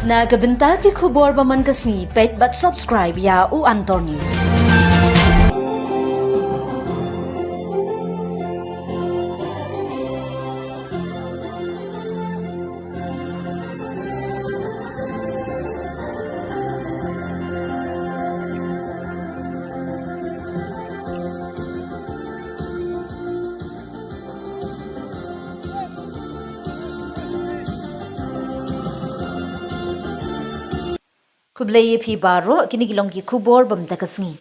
Na kabenta ki khubor baman kasni pet but subscribe ya u Antor News. Kublai pi baro kini gilong ki kubor bam dakasngi.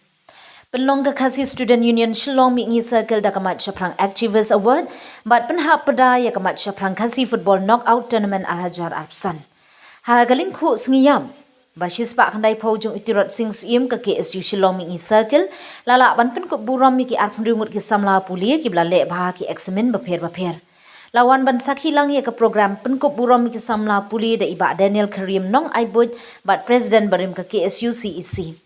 Penlong ka Khasi Student Union Shillong mi ngi circle da Maitshaphrang Activist Award bat penhap pada ya Maitshaphrang Khasi Football Knockout Tournament arhajar arpsan. Ha galing khu sngiam basis pak kandai pojung itirot sing sim ka KSU Shillong mi ngi circle lala ban pen ko buram mi ki arpun ringut ki samla puli ki blale bah ki examen bapher. Lawan ban sakhi lang ya ke program penkop buram ki samla puli da iba Daniel Karim nong aibut bat President barim ke KSU CEC.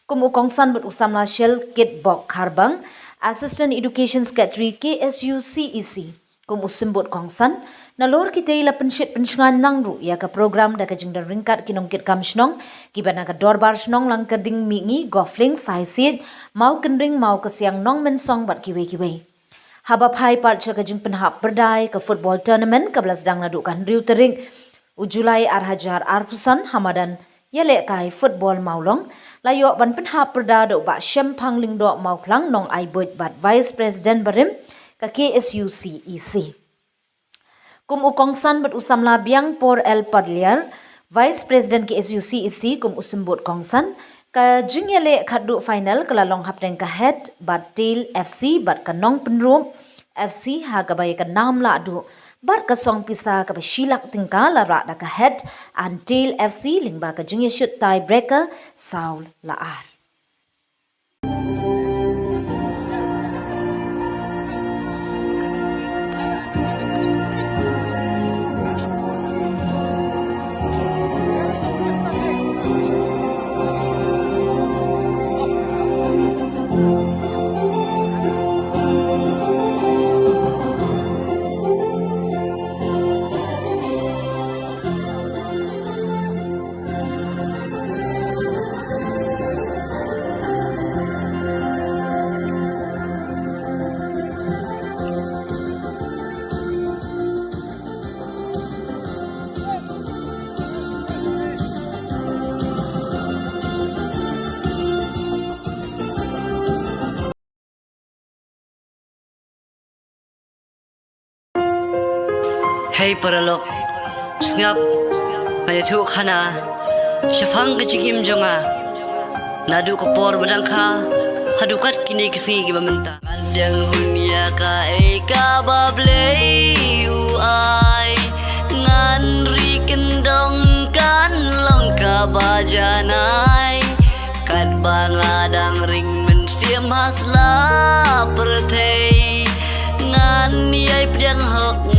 Kum ukongsan but usamla shell kit bok kharbang Assistant Education Secretary KSU CEC. Kum usimbut kongsan nalor ki teila penshit pensngan nangru ya ke program da ke jingdan ringkat kinong kit kamshnong ki bana ka dorbar shnong lang keding mingi gofling saisid mau kendring mau ke siang nong mensong bat kiwe. Habab hai part ka jing penhap berdai ke football tournament ke belas dang nadukan riu tering ujulai arhajar arpusan hamadan yale kai football maulong layo ban penhap berda do ba syempang lingdo mau plang nong aibut bat vice president barim ke KSU CEC. Kum ukongsan bat usamla biang por el padliar vice president KSU CEC kum usimbut kongsan ka jingyale khadu final kelalong hapdeng ka head bat tail FC bat kanong penrum FC ha ka bay ka nam la du bat ka song pisa ka shilak tingka la ra da ka head and tail FC lingba ka jingye shoot tie breaker Saul Laar. Hey paralok, snap, mayatuk hana, syafang kecikim jonga, nadu kapor badangka, hadukat kini kisi gimamenta. Andang dunia ka eka bablei uai, ngan rikendong kan longka bajanai, kat bangadang ring mensiam hasla pertei, ngan yai pedang hok